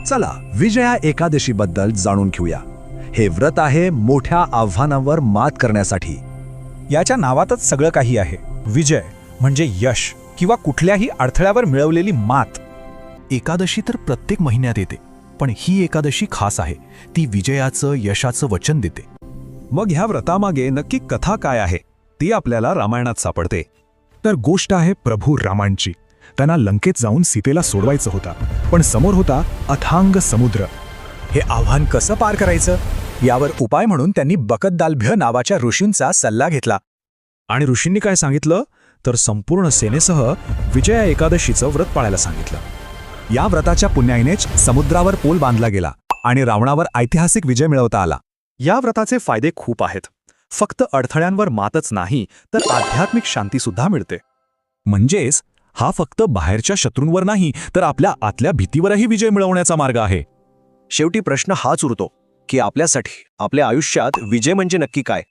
चला विजया एकादशी बद्दल जाणून घेऊया. हे व्रत आहे मोठ्या आव्हानांवर मात करण्यासाठी. याच्या नावातच सगळं काही आहे. विजय म्हणजे यश किंवा कुठल्याही अडथळ्यावर मिळवलेली मात. एकादशी तर प्रत्येक महिन्यात येते, पण ही एकादशी खास आहे. ती विजयाचं, यशाचं वचन देते. मग ह्या व्रतामागे नक्की कथा काय आहे ती आपल्याला रामायणात सापडते. तर गोष्ट आहे प्रभू रामांची. त्यांना लंकेत जाऊन सीतेला सोडवायचं होता, पण समोर होता अथांग समुद्र. हे आव्हान कसं पार करायचं यावर उपाय म्हणून त्यांनी बकतदालभ्य नावाच्या ऋषींचा सल्ला घेतला. आणि ऋषींनी काय सांगितलं तर संपूर्ण सेनेसह विजया एकादशीचं व्रत पाळायला सांगितलं. या व्रताच्या पुण्याईनेच समुद्रावर पूल बांधला गेला आणि रावणावर ऐतिहासिक विजय मिळवता आला. या व्रताचे फायदे खूप आहेत. फक्त अडथळ्यांवर मातच नाही तर आध्यात्मिक शांतीसुद्धा मिळते. म्हणजेच हा फक्त बाहेरच्या शत्रूंवर नाही तर आपल्या आतल्या भीतीवरही विजय मिळवण्याचा मार्ग आहे. शेवटी प्रश्न हाच उरतो की आपल्यासाठी आपल्या आयुष्यात विजय म्हणजे नक्की काय.